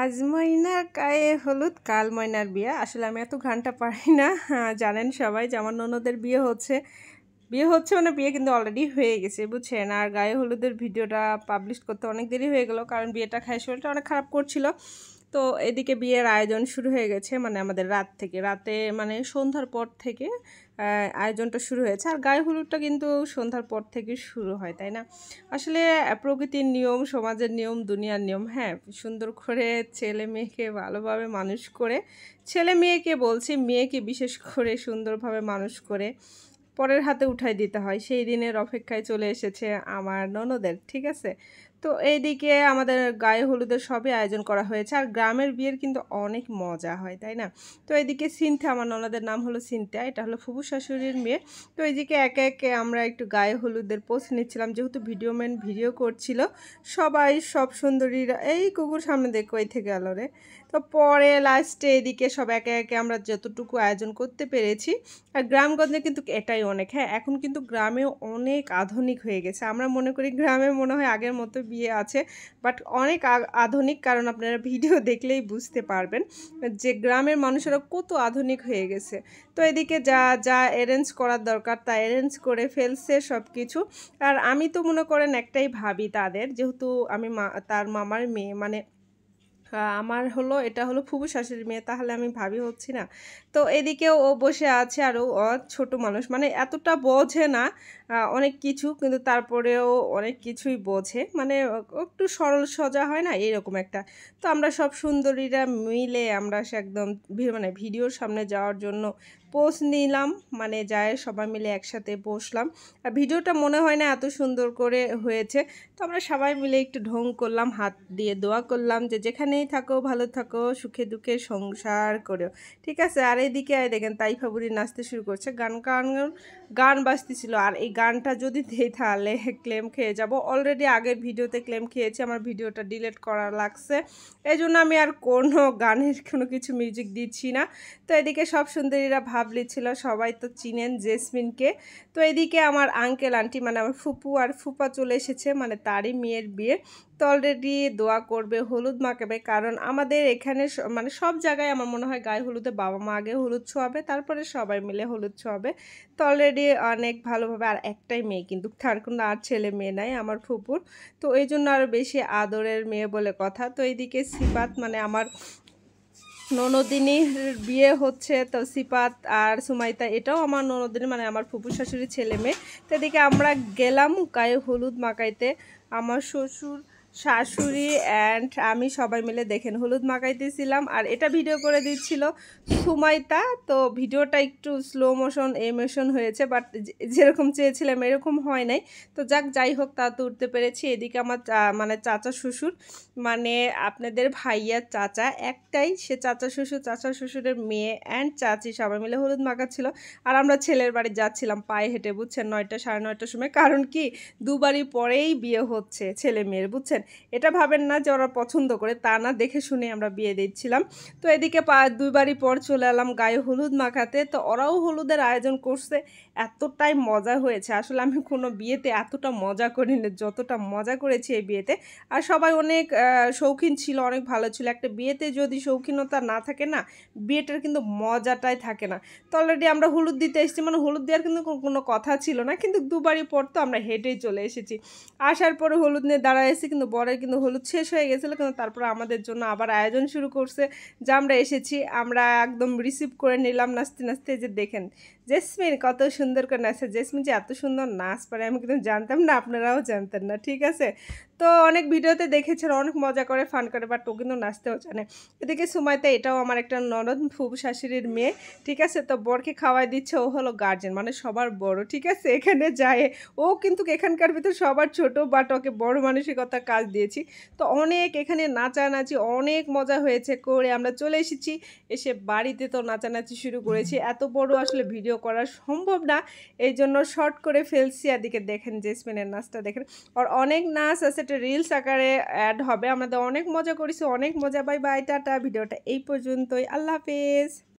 আজ ময়নার গায়ে হলুদ কাল ময়নার বিয়ে। আসলে আমি এত ঘন্টা পারি না। জানেন সবাই যে আমার ননদের বিয়ে হচ্ছে মানে বিয়ে কিন্তু অলরেডি হয়ে গেছে বুঝছেন। আর গায়ে হলুদের ভিডিওটা পাবলিশ করতে অনেক দেরি হয়ে গেল, কারণ বিয়েটা খাই শরীরটা অনেক খারাপ করছিল। তো এদিকে বিয়ের আয়োজন শুরু হয়ে গেছে, মানে আমাদের রাতে মানে সন্ধ্যার পর থেকে আয়োজনটা শুরু হয়েছে। আর গায়ে হলুদটা কিন্তু সন্ধ্যার পর থেকে শুরু হয়, তাই না? আসলে প্রকৃতির নিয়ম, সমাজের নিয়ম, দুনিয়ার নিয়ম। হ্যাঁ, সুন্দর করে ছেলে মেয়েকে ভালোভাবে মানুষ করে, ছেলে মেয়েকে বলছি, মেয়েকে বিশেষ করে সুন্দরভাবে মানুষ করে পরের হাতে উঠাই দিতে হয়। সেই দিনের অপেক্ষায় চলে এসেছে আমার ননদের, ঠিক আছে? তো এইদিকে আমাদের গায়ে হলুদের সবই আয়োজন করা হয়েছে। আর গ্রামের বিয়ের কিন্তু অনেক মজা হয়, তাই না? তো এইদিকে সিনথা, আমার ননদের নাম হলো সিনথা, এটা হলো ফুফু শাশুড়ির মেয়ে। তো এইদিকে একে একে আমরা একটু গায়ে হলুদের পোস্ট নিচ্ছিলাম, যেহেতু ভিডিও করছিল সবাই, সব সুন্দরীরা। এই কুকুর সামনে দেখো, এই থেকে গেল রে। তো পরে লাস্টে এদিকে সব একে একে আমরা যতটুকু আয়োজন করতে পেরেছি। আর গ্রামগঞ্জে কিন্তু এটাই অনেক। হ্যাঁ, এখন কিন্তু গ্রামেও অনেক আধুনিক হয়ে গেছে। আমরা মনে করি গ্রামে মনে হয় আগের মতো বিয়ে আছে, বাট অনেক আধুনিক। কারণ আপনারা ভিডিও দেখলেই বুঝতে পারবেন যে গ্রামের মানুষেরা কত আধুনিক হয়ে গেছে। তো এদিকে যা যা অ্যারেঞ্জ করার দরকার তা অ্যারেঞ্জ করে ফেলছে সব কিছু। আর আমি তো মনে করেন একটাই ভাবি তাদের, যেহেতু আমি তার মামার মেয়ে, মানে আমার হলো এটা হলো ফুফু শাশুড়ির মেয়ে, তাহলে আমি ভাবি হচ্ছি না? তো এদিকেও ও বসে আছে, আর ও ছোট মানুষ, মানে এতটা বোঝে না অনেক কিছু, কিন্তু তারপরেও অনেক কিছুই বোঝে, মানে ও একটু সরল সোজা হয় না, এরকম একটা। তো আমরা সব সুন্দরীরা মিলে আমরা সে একদম মানে ভিডিওর সামনে যাওয়ার জন্য পোজ নিলাম, মানে যায় সবাই মিলে একসাথে বসলাম। আর ভিডিওটা মনে হয় না এত সুন্দর করে হয়েছে। তো আমরা সবাই মিলে একটু ঢং করলাম, হাত দিয়ে দোয়া করলাম যে যেখানেই থাকো ভালো থাকো, সুখে দুঃখে সংসার করো, ঠিক আছে? আর এইদিকে দেখেন তাইফা বুড়ি নাচতে শুরু করছে, গান বাজতেছিল। আর এই গানটা যদি দেই তাহলে ক্লেম খেয়ে যাব। অলরেডি আগের ভিডিওতে ক্লেম খেয়েছি, আমার ভিডিওটা ডিলিট করা লাগছে, এই জন্য আমি আর কোনো গানের কোনো কিছু মিউজিক দিচ্ছি না। তো এদিকে সব সুন্দরীরা ভাব লিচ্ছিল, সবাই তো চিনেন জেসমিনকে। তো এদিকে আমার আঙ্কেল আন্টি, মানে আমার ফুপু আর ফুপা চলে এসেছে, মানে তারই মেয়ের বিয়ে। তো অলরেডি দোয়া করবে, হলুদ মাখাবে, কারণ আমাদের এখানে মানে সব জায়গায় আমার মনে হয় গায়ে হলুদে বাবা মা আগে হলুদ ছোঁয়াবে, তারপরে সবাই মিলে হলুদ ছোঁয়াবে। তো অলরেডি অনেক ভালোভাবে, আর একটাই মেয়ে কিন্তু, তার কোনো আর ছেলে মেয়ে নাই আমার ফুপুর। তো এই জন্য আরও বেশি আদরের মেয়ে বলে কথা। তো এইদিকে সিপাত, মানে আমার ননদিনীর বিয়ে হচ্ছে। তো সিপাত আর সুমাইতা, এটাও আমার ননদিনী, মানে আমার ফুপু শাশুড়ির ছেলে মেয়ে। তো এদিকে আমরা গেলাম গায়ে হলুদ মাখাইতে, আমার শ্বশুর, শাশুড়ি অ্যান্ড আমি সবাই মিলে দেখেন হলুদ মাখাইতেছিলাম। আর এটা ভিডিও করে দিচ্ছিল সুমাইতা। তো ভিডিওটা একটু স্লো মোশন এমোশন হয়েছে, বাট যেরকম চেয়েছিলাম এরকম হয় নাই। তো যাই হোক, তা তো উঠতে পেরেছি। এদিকে আমার মানে চাচা শ্বশুর, মানে আপনাদের ভাইয়ার চাচা একটাই, সে চাচা শ্বশুরের মেয়ে অ্যান্ড চাচি সবাই মিলে হলুদ মাখাচ্ছিল। আর আমরা ছেলের বাড়ি যাচ্ছিলাম পায়ে হেঁটে, বুঝছেন, 9টা সাড়ে 9টার সময়। কারণ কি, দুবারই পরেই বিয়ে হচ্ছে ছেলে মেয়ের, বুঝছেন। এটা ভাবেন না যে ওরা পছন্দ করে, তা না, দেখে শুনে আমরা বিয়ে দিচ্ছিলাম। তো এদিকে দুবারই পর চলে এলাম গায়ে হলুদ মাখাতে। তো ওরাও হলুদের আয়োজন করছে, এতটাই মজা হয়েছে। আসলে আমি কোনো বিয়েতে এতটা মজা করিনি যতটা মজা করেছি এই বিয়েতে। আর সবাই অনেক শৌখিন ছিল, অনেক ভালো ছিল। একটা বিয়েতে যদি শৌখিনতা না থাকে না, বিয়েটার কিন্তু মজাটাই থাকে না। তো অলরেডি আমরা হলুদ দিতে এসেছি, মানে হলুদ দেওয়ার কিন্তু কোনো কথা ছিল না, কিন্তু দুবারই পর তো আমরা হেঁটেই চলে এসেছি। আসার পরে হলুদ নিয়ে দাঁড়ায় এসেছি, কিন্তু বরের কিন্তু হলুদ শেষ হয়ে গেছিলো, কিন্তু তারপরে আমাদের জন্য আবার আয়োজন শুরু করছে। যে আমরা এসেছি, আমরা একদম রিসিভ করে নিলাম নাচতে নাচতে। যে দেখেন জেসমিন কত সুন্দর করে নাচছে। জেসমিন যে এত সুন্দর নাচ পারে আমি কিন্তু জানতাম না, আপনারাও জানতেন না, ঠিক আছে? তো অনেক ভিডিওতে দেখেছেন অনেক মজা করে, ফান করে, বাট ও কিন্তু নাচতেও জানে। এদিকে সুমাইতা, এটাও আমার একটা ননদ, ফুফু শাশুড়ির মেয়ে, ঠিক আছে? তো বরকে খাওয়াই দিচ্ছে, ও হলো গার্জেন, মানে সবার বড়, ঠিক আছে? এখানে যায় ও কিন্তু এখানকার ভিতর সবার ছোট, বাট ওকে বড় মানসিকতার কাজ দিয়েছি। তো অনেক এখানে নাচানাচি, অনেক মজা হয়েছে করে আমরা চলে এসেছি। এসে বাড়িতে তো নাচানাচি শুরু করেছি। এত বড় আসলে ভিডিও করা সম্ভব না, এই জন্য শর্ট করে ফেলছি। এদিকে দেখেন জেসমিনের নাচটা দেখেন, আর অনেক নাচ আছে, একটা রিলস আকারে অ্যাড হবে। আমাদের অনেক মজা করেছি, অনেক মজা। Bye bye, tata. ভিডিওটা এই পর্যন্তই, আল্লাহ হাফেজ।